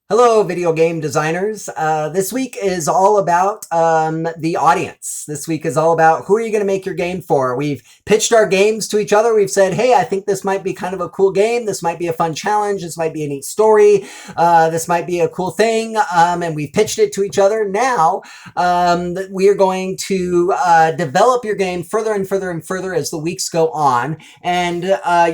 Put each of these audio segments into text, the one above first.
Hello, video game designers. This week is all about the audience. This week is all about who are you going to make your game for. We've pitched our games to each other. We've said, hey, I think this might be kind of a cool game. This might be a fun challenge. This might be a neat story. This might be a cool thing. And we've pitched it to each other. Now we are going to develop your game further and further and further as the weeks go on. And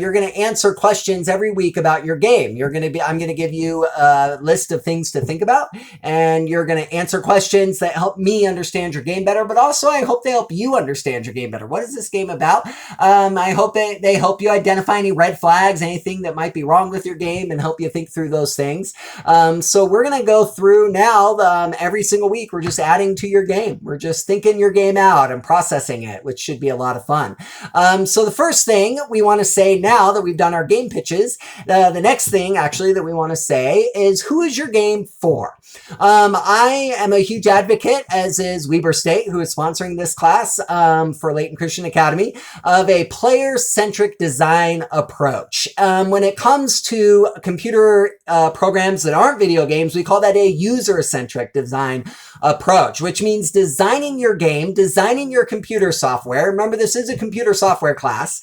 you're going to answer questions every week about your game. I'm going to give you a list of things to think about, and you're going to answer questions that help me understand your game better, but also I hope they help you understand your game better. What is this game about? I hope they help you identify any red flags, anything that might be wrong with your game, and help you think through those things. So we're going to go through now every single week. We're just adding to your game. We're just thinking your game out and processing it, which should be a lot of fun. So the first thing we want to say now that we've done our game pitches, the next thing actually that we want to say is who is your game for? I am a huge advocate, as is Weber State, who is sponsoring this class for Layton Christian Academy, of a player-centric design approach. When it comes to computer programs that aren't video games, we call that a user-centric design approach, which means designing your game, designing your computer software. Remember, this is a computer software class,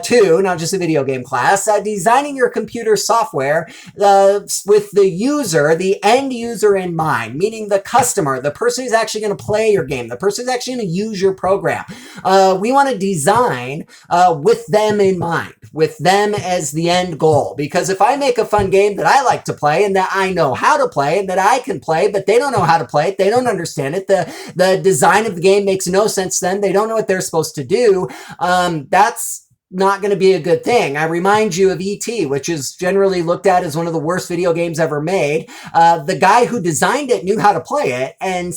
too, not just a video game class. Designing your computer software with the user, the end user in mind, meaning the customer, the person who's actually going to play your game, the person who's actually going to use your program. We want to design with them in mind, with them as the end goal. Because if I make a fun game that I like to play and that I know how to play and that I can play, but they don't know how to play it, they don't understand it, the design of the game makes no sense to them, they don't know what they're supposed to do, that's not going to be a good thing. I remind you of E.T., which is generally looked at as one of the worst video games ever made. The guy who designed it knew how to play it, and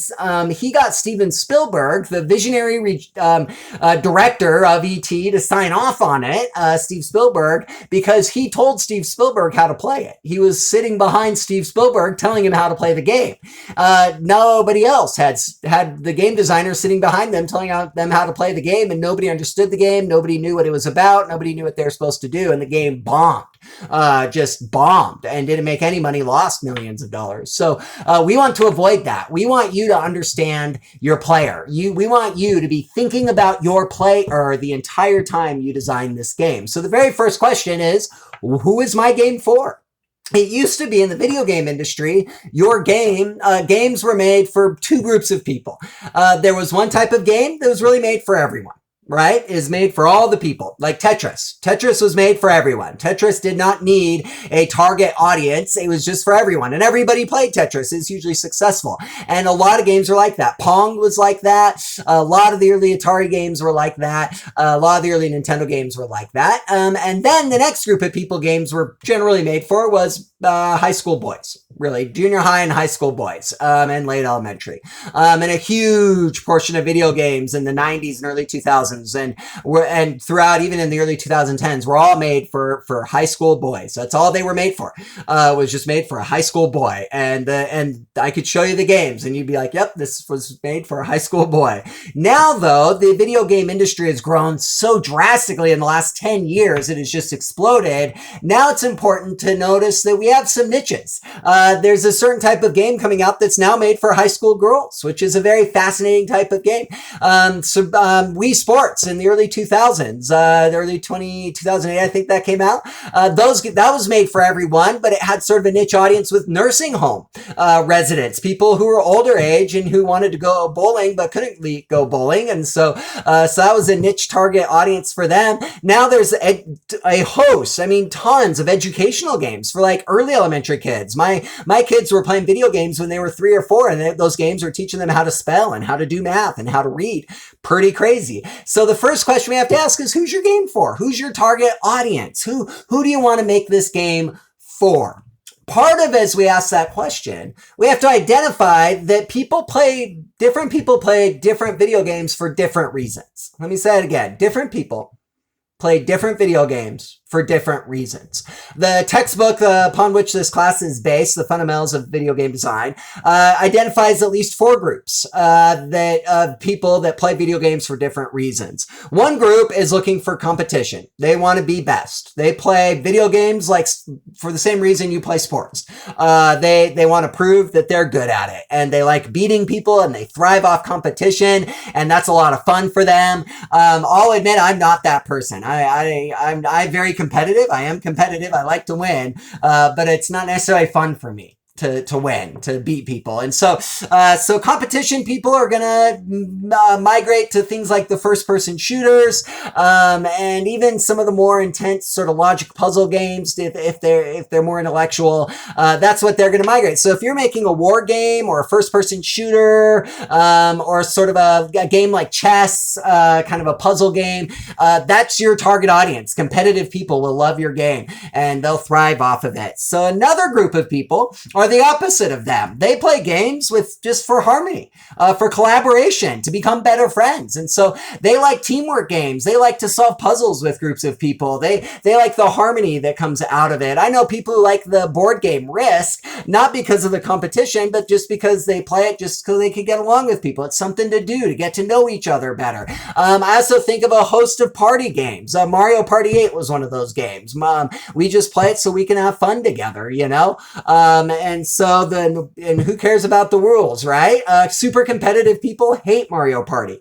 he got Steven Spielberg, the visionary director of E.T., to sign off on it, Steve Spielberg, because he told Steve Spielberg how to play it. He was sitting behind Steve Spielberg telling him how to play the game. Nobody else had the game designer sitting behind them telling them how to play the game, and nobody understood the game. Nobody knew what it was about. Nobody knew what they were supposed to do, and the game bombed. Just bombed and didn't make any money, lost millions of dollars. So we want to avoid that. We want you to understand your player. We want you to be thinking about your player the entire time you design this game. So the very first question is, who is my game for? It used to be in the video game industry, your games were made for two groups of people. There was one type of game that was really made for everyone. Right, is made for all the people, like Tetris. Tetris was made for everyone. Tetris did not need a target audience. It was just for everyone. And everybody played Tetris. It's hugely successful. And a lot of games are like that. Pong was like that. A lot of the early Atari games were like that. A lot of the early Nintendo games were like that. And then the next group of people games were generally made for was high school boys. Really, junior high and high school boys, and late elementary. And a huge portion of video games in the 90s and early 2000s and throughout, even in the early 2010s, were all made for high school boys. That's all they were made for. Was just made for a high school boy. And I could show you the games and you'd be like, yep, this was made for a high school boy. Now, though, the video game industry has grown so drastically in the last 10 years, it has just exploded. Now it's important to notice that we have some niches. There's a certain type of game coming out that's now made for high school girls, which is a very fascinating type of game. Wii Sports in the early 2000s, the early 2008, I think that came out. That was made for everyone, but it had sort of a niche audience with nursing home residents, people who were older age and who wanted to go bowling but couldn't go bowling, and so that was a niche target audience for them. Now there's a host, tons of educational games for like early elementary kids. My kids were playing video games when they were 3 or 4, and those games were teaching them how to spell and how to do math and how to read. Pretty crazy. So the first question we have to ask is, who's your game for? Who's your target audience? Who do you want to make this game for? Part of as we ask that question, we have to identify that different people play different video games for different reasons. Let me say it again. Different people play different video games for different reasons. The textbook upon which this class is based, The Fundamentals of Video Game Design, identifies at least 4 groups that people that play video games for different reasons. One group is looking for competition. They want to be best. They play video games like for the same reason you play sports. They want to prove that they're good at it, and they like beating people, and they thrive off competition, and that's a lot of fun for them. I'll admit I'm not that person. I'm very competitive. I am competitive. I like to win, but it's not necessarily fun for me to win, to beat people. And so competition people are gonna migrate to things like the first person shooters, and even some of the more intense sort of logic puzzle games, if they're more intellectual, that's what they're gonna migrate. So if you're making a war game or a first person shooter, or sort of a game like chess, kind of a puzzle game, that's your target audience. Competitive people will love your game and they'll thrive off of it. So another group of people are the opposite of them. They play games with just for harmony, for collaboration, to become better friends. And so they like teamwork games. They like to solve puzzles with groups of people. They like the harmony that comes out of it. I know people who like the board game Risk, not because of the competition, but just because they play it just because they can get along with people. It's something to do to get to know each other better. I also think of a host of party games. Mario Party 8 was one of those games. We just play it so we can have fun together, you know? And so then, and who cares about the rules, right? Super competitive people hate Mario Party,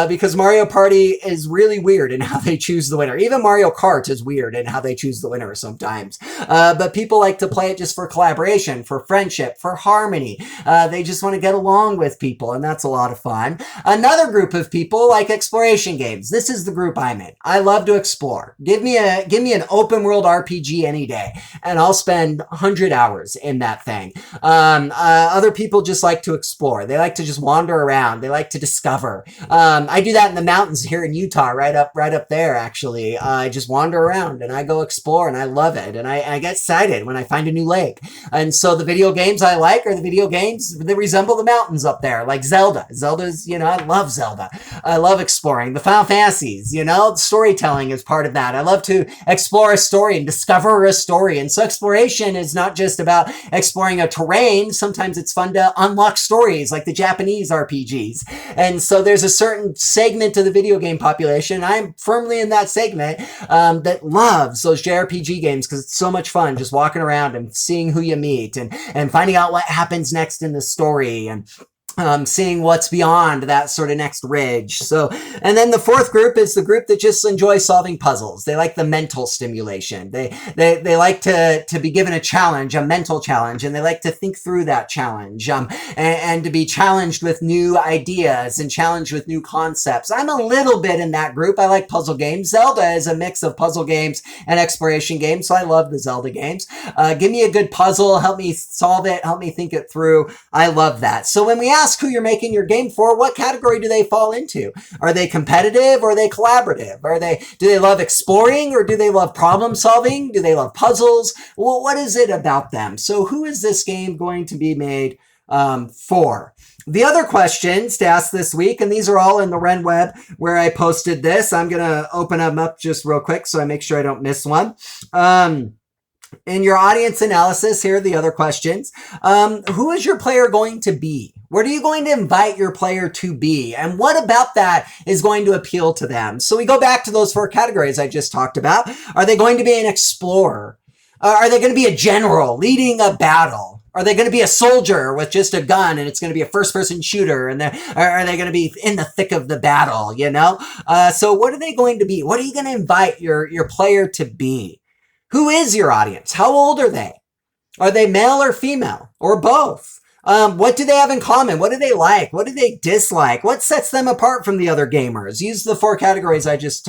because Mario Party is really weird in how they choose the winner. Even Mario Kart is weird in how they choose the winner sometimes. But people like to play it just for collaboration, for friendship, for harmony. They just want to get along with people, and that's a lot of fun. Another group of people like exploration games. This is the group I'm in. I love to explore. Give me an open world RPG any day, and I'll spend 100 hours in that thing. Other people just like to explore. They like to just wander around. They like to discover. I do that in the mountains here in Utah, right up there, actually. I just wander around and I go explore, and I love it. And I get excited when I find a new lake. And so the video games I like are the video games that resemble the mountains up there, like Zelda. Zelda's, I love Zelda. I love exploring. The Final Fantasies, storytelling is part of that. I love to explore a story and discover a story. And so exploration is not just about exploring a terrain. Sometimes it's fun to unlock stories like the Japanese RPGs. And so there's a certain segment of the video game population, I'm firmly in that segment, that loves those JRPG games because it's so much fun just walking around and seeing who you meet and finding out what happens next in the story, and seeing what's beyond that sort of next ridge. So, and then the fourth group is the group that just enjoys solving puzzles. They like the mental stimulation. They like to be given a challenge, a mental challenge, and they like to think through that challenge, and to be challenged with new ideas and challenged with new concepts. I'm a little bit in that group. I like puzzle games. Zelda is a mix of puzzle games and exploration games, so I love the Zelda games. Give me a good puzzle, help me solve it, help me think it through. I love that. So when we ask who you're making your game for, what category do they fall into? Are they competitive or are they collaborative? Do they love exploring or do they love problem solving? Do they love puzzles? Well, what is it about them? So who is this game going to be made for? The other questions to ask this week, and these are all in the Ren Web where I posted this. I'm going to open them up just real quick so I make sure I don't miss one. In your audience analysis, here are the other questions. Who is your player going to be? What are you going to invite your player to be? And what about that is going to appeal to them? So we go back to those 4 categories I just talked about. Are they going to be an explorer? Are they going to be a general leading a battle? Are they going to be a soldier with just a gun and it's going to be a first-person shooter? And are they going to be in the thick of the battle, So what are they going to be? What are you going to invite your player to be? Who is your audience? How old are they? Are they male or female or both? What do they have in common? What do they like? What do they dislike? What sets them apart from the other gamers? Use the 4 categories I just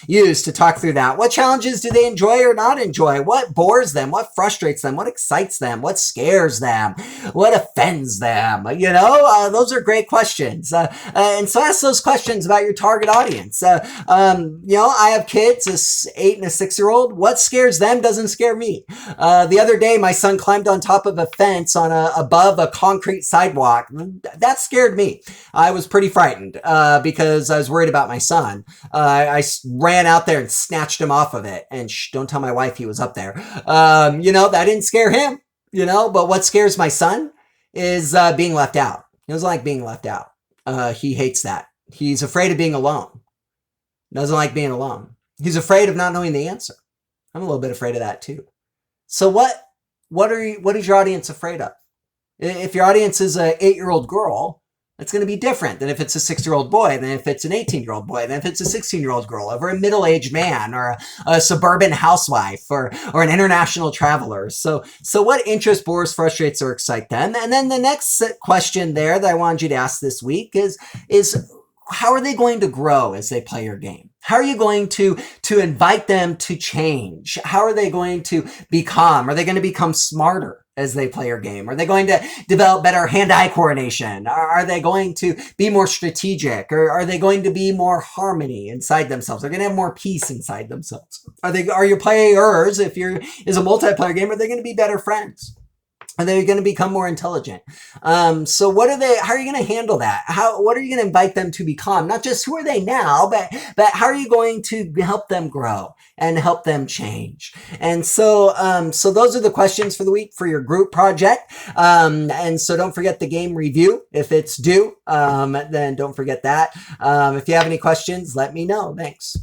used to talk through that. What challenges do they enjoy or not enjoy? What bores them? What frustrates them? What excites them? What scares them? What offends them? Those are great questions. And so ask those questions about your target audience. I have kids, a 8 and a 6-year-old. What scares them doesn't scare me. The other day, my son climbed on top of a fence above a a concrete sidewalk. That scared me. I was pretty frightened because I was worried about my son. I ran out there and snatched him off of it. And don't tell my wife he was up there. That didn't scare him, but what scares my son is being left out. He doesn't like being left out. He hates that. He's afraid of being alone. Doesn't like being alone. He's afraid of not knowing the answer. I'm a little bit afraid of that too. So what is your audience afraid of? If your audience is a 8-year-old girl, it's going to be different than if it's a 6-year-old boy, than if it's an 18-year-old boy, than if it's a 16-year-old girl, or a middle-aged man, or a suburban housewife, or an international traveler. So what interests, bores, frustrates, or excite them? And then the next question there that I wanted you to ask this week is how are they going to grow as they play your game? How are you going to invite them to change? How are they going to become? Are they going to become smarter as they play your game? Are they going to develop better hand-eye coordination? Are they going to be more strategic? Or are they going to be more harmony inside themselves? Are they going to have more peace inside themselves? Are your players, if is a multiplayer game, are they going to be better friends? Are they going to become more intelligent? So how are you going to handle that? What are you going to invite them to become? Not just who are they now, but how are you going to help them grow and help them change? And so those are the questions for the week for your group project. And so don't forget the game review if it's due. Then don't forget that. If you have any questions, let me know. Thanks.